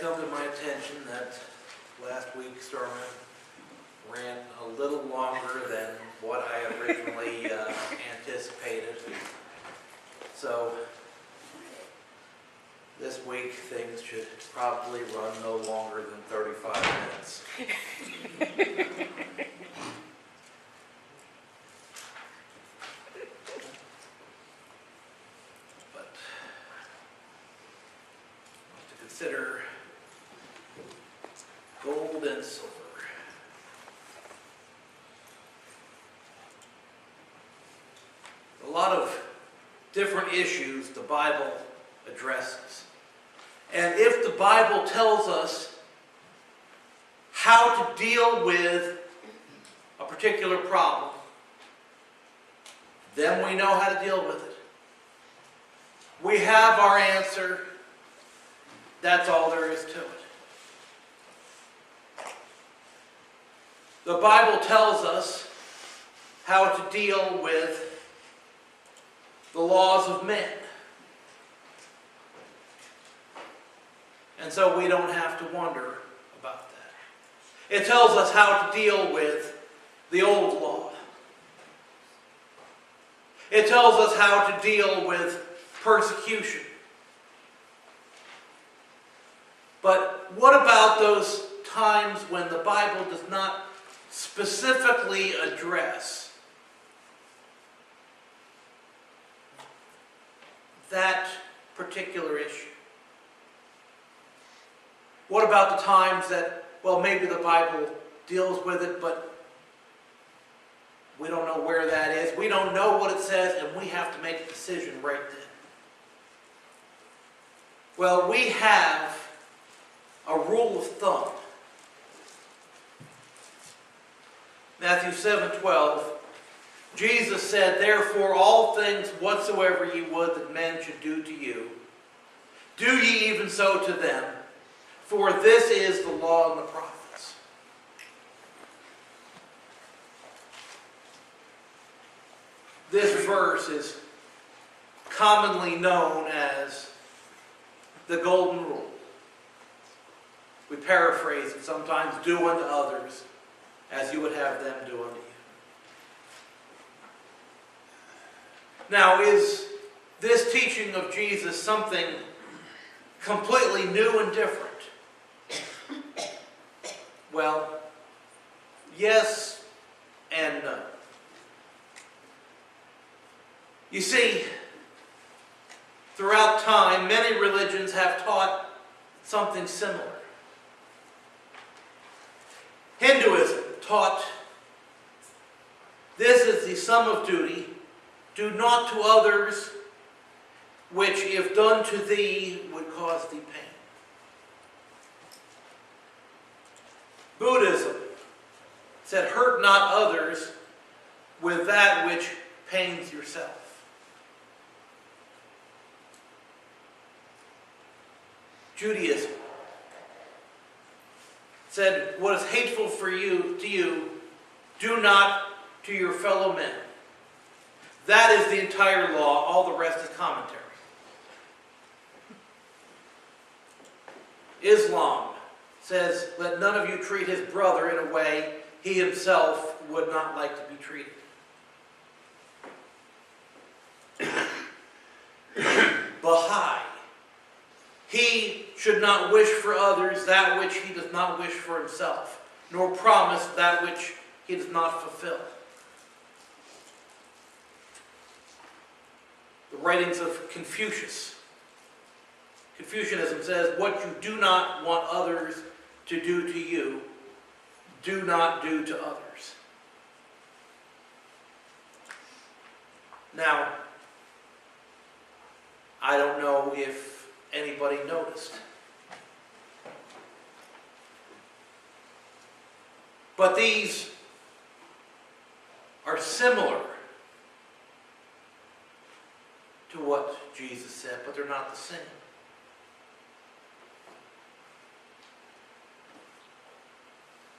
come to my attention that last week's sermon ran a little longer than what I originally anticipated. So this week things should probably run no longer than 35 minutes. But to consider gold and silver. A lot of different issues the Bible addresses. And if the Bible tells us how to deal with a particular problem, then we know how to deal with it. We have our answer. That's all there is to it. The Bible tells us how to deal with the laws of men. And so we don't have to wonder about that. It tells us how to deal with the old law. It tells us how to deal with persecution. But what about those times when the Bible does not specifically address that particular issue? What about the times that, well, maybe the Bible deals with it, but we don't know where that is. We don't know what it says, and we have to make a decision right then. Well, we have a rule of thumb. Matthew 7:12, Jesus said, "Therefore all things whatsoever ye would that men should do to you, do ye even so to them. For this is the law and the prophets." This verse is commonly known as the Golden Rule. We paraphrase it sometimes, "Do unto others as you would have them do unto you." Now, is this teaching of Jesus something completely new and different? Well, yes and no. You see, throughout time, many religions have taught something similar. Hinduism taught, "This is the sum of duty. Do not to others which, if done to thee, would cause thee pain." Buddhism said, "Hurt not others with that which pains yourself." Judaism said, "What is hateful for you to you, do not to your fellow men." That is the entire law. All the rest is commentary. Islam says, "Let none of you treat his brother in a way he himself would not like to be treated." Baha'i, "He should not wish for others that which he does not wish for himself, nor promise that which he does not fulfill." The writings of Confucianism says, "What you do not want others to do to you, do not do to others." Now, I don't know if anybody noticed, but these are similar to what Jesus said, but they're not the same.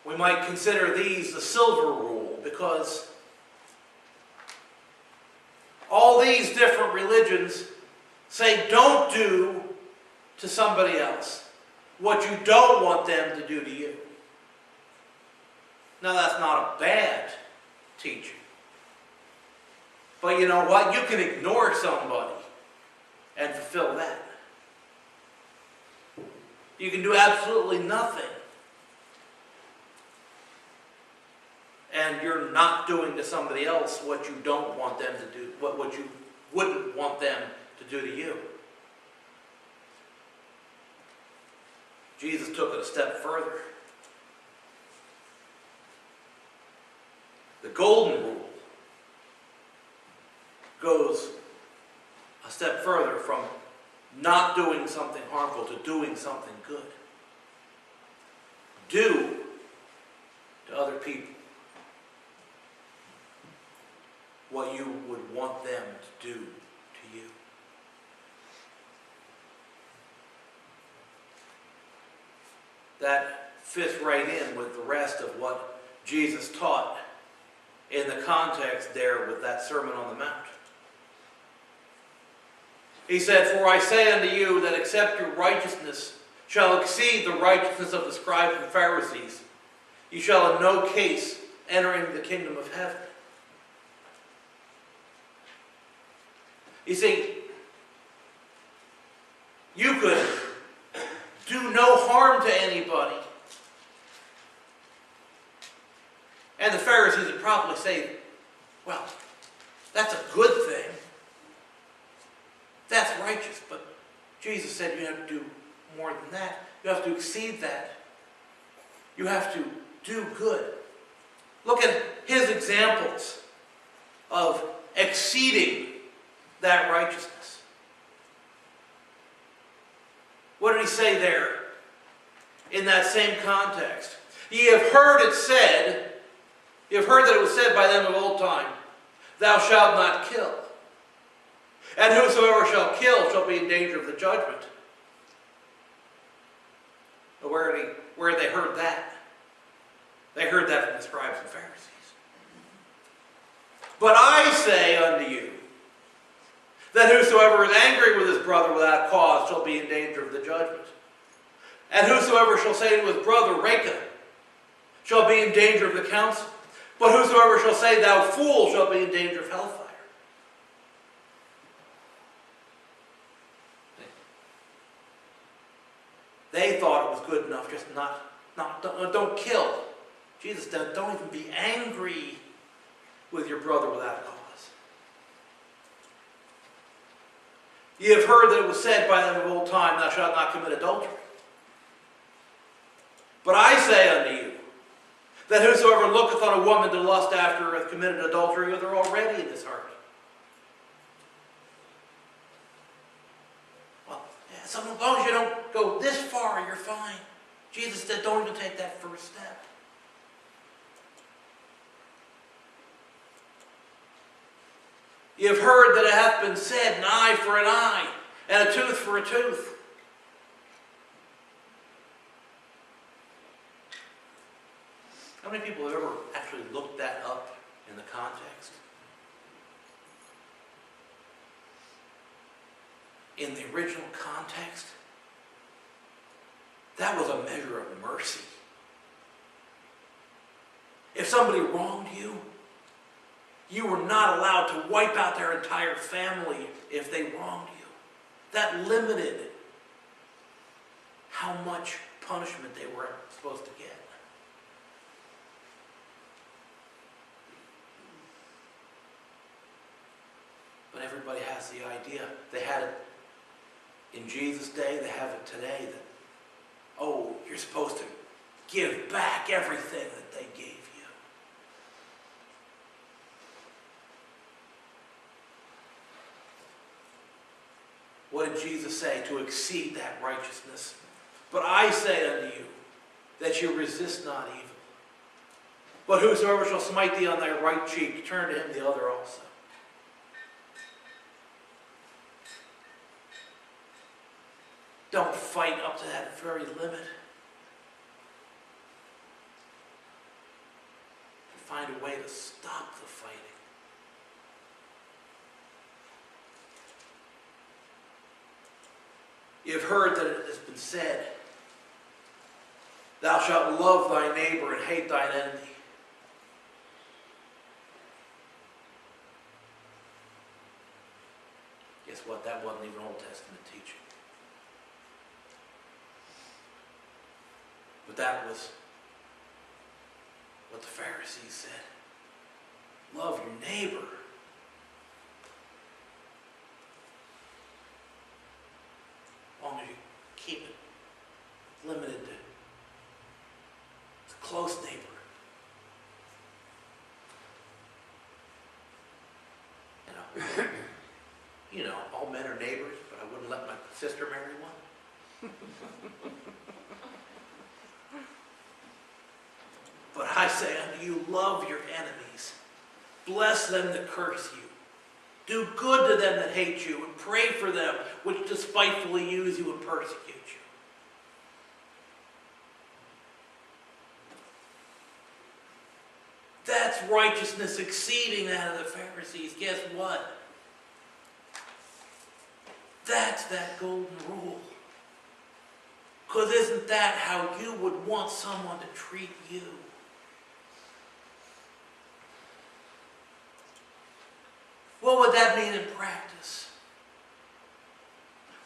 We might consider these the silver rule, because all these different religions say don't do to somebody else what you don't want them to do to you. Now, that's not a bad teaching. But you know what? You can ignore somebody and fulfill that. You can do absolutely nothing, and you're not doing to somebody else what you don't want them to do, what you wouldn't want them to do to you. Jesus took it a step further. The golden rule goes a step further from not doing something harmful to doing something good. Do to other people what you would want them to do to you. That fits right in with the rest of what Jesus taught in the context there with that Sermon on the Mount. He said, "For I say unto you that except your righteousness shall exceed the righteousness of the scribes and Pharisees, you shall in no case enter into the kingdom of heaven." You see, you could do no harm to anybody, and the Pharisees would probably say, "Well, that's a good thing. That's righteous." But Jesus said you have to do more than that. You have to exceed that. You have to do good. Look at his examples of exceeding that righteousness. What did he say there in that same context? Ye have heard it said, you have heard that it was said by them of old time, "Thou shalt not kill. And whosoever shall kill shall be in danger of the judgment." But where had they heard that? They heard that from the scribes and Pharisees. "But I say unto you, that whosoever is angry with his brother without cause shall be in danger of the judgment. And whosoever shall say to his brother, Raca, shall be in danger of the council. But whosoever shall say, Thou fool, shall be in danger of hellfire." They thought it was good enough just don't kill. Jesus said, don't even be angry with your brother without cause. Ye have heard that it was said by them of old time, "Thou shalt not commit adultery." But I say unto you, that whosoever looketh on a woman to lust after her hath committed adultery with her already in his heart. Well, so as long as you don't go this far, you're fine. Jesus said, don't even take that first step. You have heard that it hath been said, "An eye for an eye, and a tooth for a tooth." How many people have ever actually looked that up in the context? In the original context, that was a measure of mercy. If somebody wronged you, you were not allowed to wipe out their entire family if they wronged you. That limited how much punishment they were supposed to get. But everybody has the idea. They had it in Jesus' day, they have it today, that, oh, you're supposed to give back everything that they gave you. What did Jesus say? To exceed that righteousness. But I say unto you, that you resist not evil. But whosoever shall smite thee on thy right cheek, turn to him the other also. Don't fight up to that very limit. Find a way to stop the fighting. You've heard that it has been said, Thou shalt love thy neighbor and hate thine enemy. Guess what? That wasn't even Old Testament teaching. But that was what the Pharisees said. Love your neighbor. As long as you keep it limited to a close neighbor. You know, all men are neighbors, but I wouldn't let my sister marry one. But I say unto you, love your enemies. Bless them that curse you. Do good to them that hate you, and pray for them which despitefully use you and persecute you. That's righteousness exceeding that of the Pharisees. Guess what? That's that golden rule. Because isn't that how you would want someone to treat you? What would that mean in practice?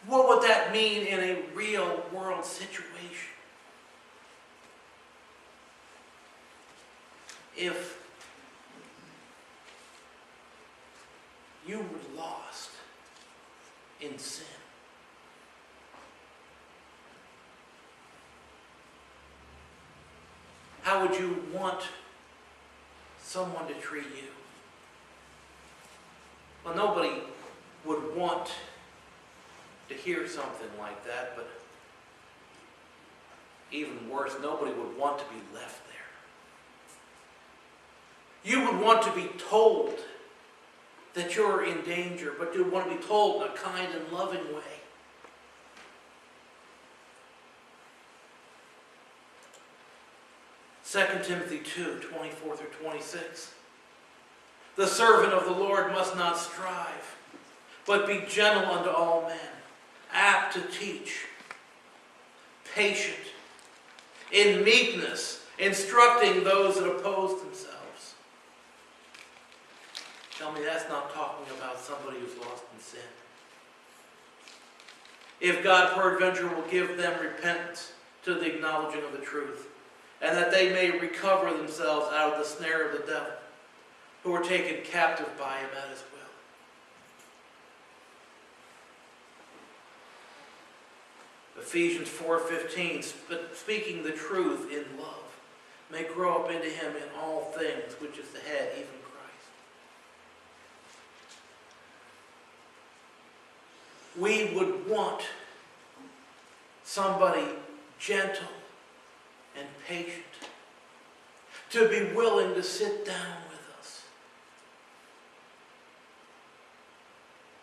What would that mean in a real world situation? If you were lost in sin, how would you want someone to treat you? Well, nobody would want to hear something like that, but even worse, nobody would want to be left there. You would want to be told that you're in danger, but you want to be told in a kind and loving way. Second Timothy 2:24-26. The servant of the Lord must not strive, but be gentle unto all men, apt to teach, patient, in meekness, instructing those that oppose themselves. Tell me that's not talking about somebody who's lost in sin. If God peradventure will give them repentance to the acknowledging of the truth, and that they may recover themselves out of the snare of the devil, who were taken captive by him at his will. Ephesians 4:15, speaking the truth in love, may grow up into him in all things, which is the head, even Christ. We would want somebody gentle and patient to be willing to sit down with us,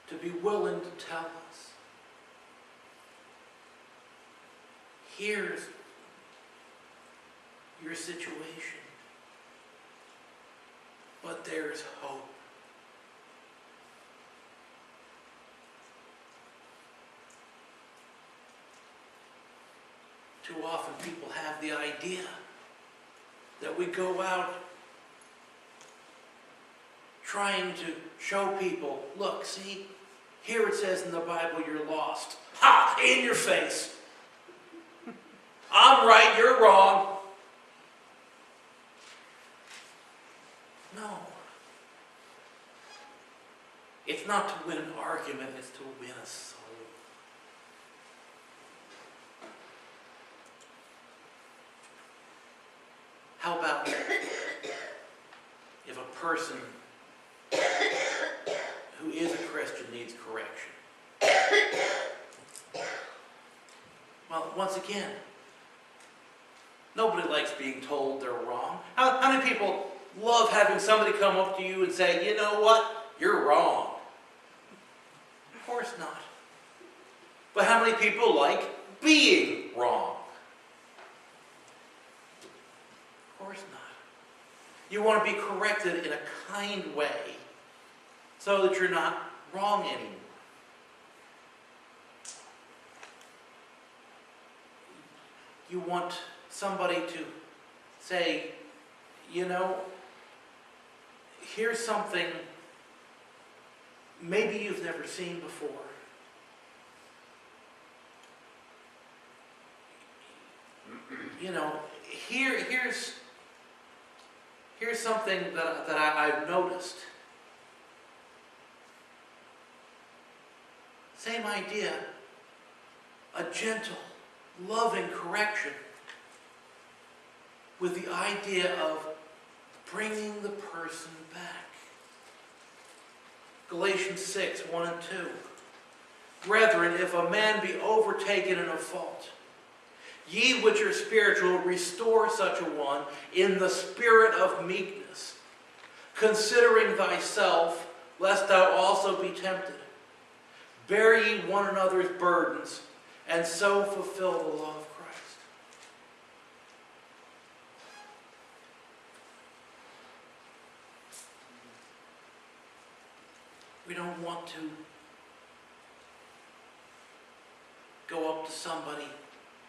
to be willing to tell us, here's your situation, but there's hope. Too often people have the idea that we go out trying to show people, look, see, here it says in the Bible you're lost. Ha! In your face. I'm right, you're wrong. No. It's not to win an argument, it's to win a soul. How about if a person who is a Christian needs correction? Well, once again, nobody likes being told they're wrong. How many people love having somebody come up to you and say, you know what, you're wrong? Of course not. But how many people like being wrong? Of course not. You want to be corrected in a kind way so that you're not wrong anymore. You want somebody to say, you know, here's something maybe you've never seen before. You know, here's something that I've noticed. Same idea. A gentle, loving correction with the idea of bringing the person back. Galatians 6, 1 and 2. Brethren, if a man be overtaken in a fault, ye which are spiritual, restore such a one in the spirit of meekness, considering thyself, lest thou also be tempted. Bear ye one another's burdens, and so fulfill the law of Christ. We don't want to go up to somebody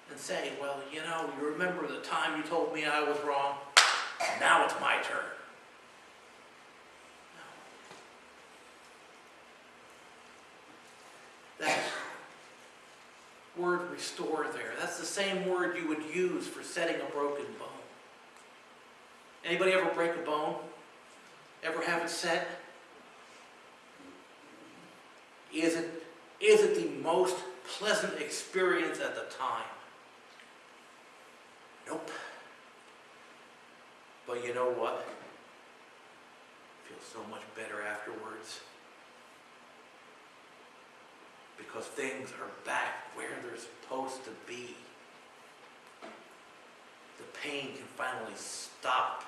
and say, well, you know, you remember the time you told me I was wrong? Now it's my turn. No. That word restore there, that's the same word you would use for setting a broken bone. Anybody ever break a bone? Ever have it set? Is it the most pleasant experience at the time? Nope. But you know what? It feels so much better afterwards. Because things are back where they're supposed to be. The pain can finally stop.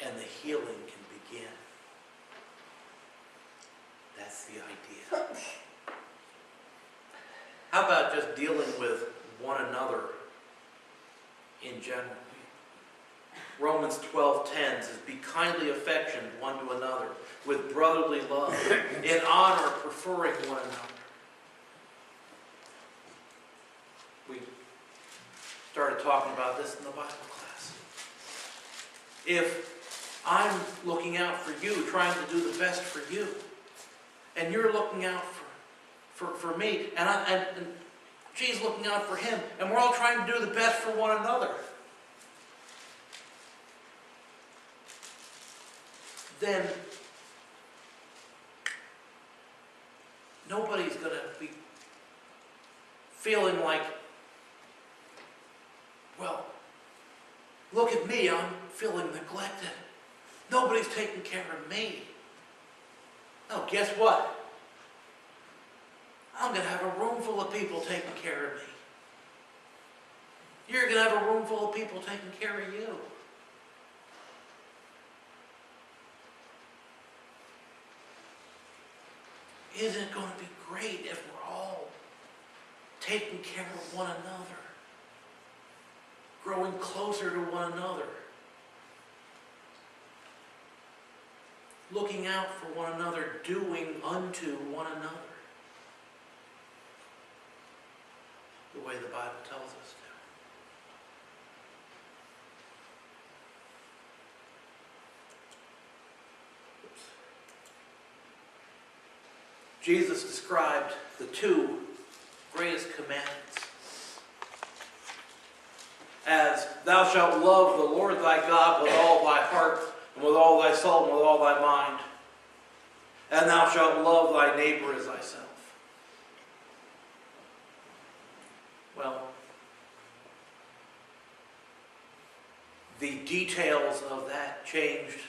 And the healing can begin. That's the idea. How about just dealing with one another in general? Romans 12:10 says, be kindly affectioned one to another with brotherly love, in honor preferring one another. We started talking about this in the Bible class. If I'm looking out for you, trying to do the best for you, and you're looking out for me, and she's looking out for him, and we're all trying to do the best for one another, then nobody's going to be feeling like, well, look at me, I'm feeling neglected. Nobody's taking care of me. No, guess what? I'm going to have a room full of people taking care of me. You're going to have a room full of people taking care of you. Isn't it going to be great if we're all taking care of one another, growing closer to one another, looking out for one another, doing unto one another, the way the Bible tells us to. Jesus described the two greatest commandments as, thou shalt love the Lord thy God with all thy heart, and with all thy soul, and with all thy mind, and thou shalt love thy neighbor as thyself. Well, the details of that changed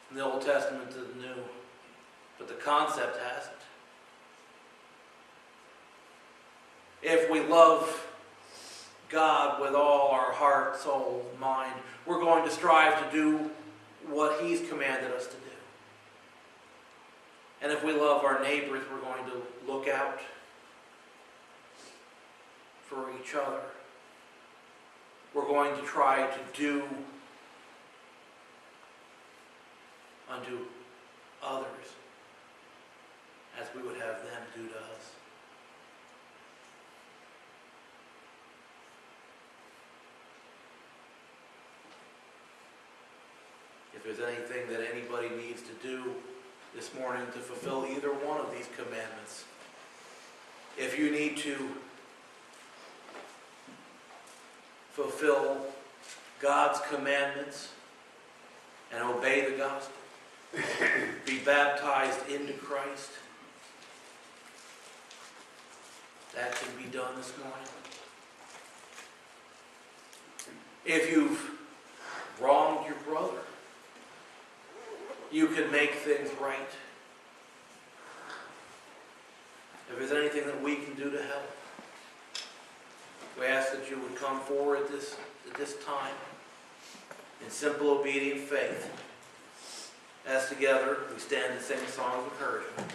from the Old Testament to the New. But the concept hasn't. If we love God with all our heart, soul, mind, we're going to strive to do what He's commanded us to do. And if we love our neighbors, we're going to look out for each other. We're going to try to do unto others as we would have them do to us. there's anything that anybody needs to do this morning to fulfill either one of these commandments, if you need to fulfill God's commandments and obey the gospel, be baptized into Christ, that can be done this morning. If you've wronged your brother, you can make things right. If there's anything that we can do to help, we ask that you would come forward at this time in simple, obedient faith. As together we stand and sing a song of encouragement.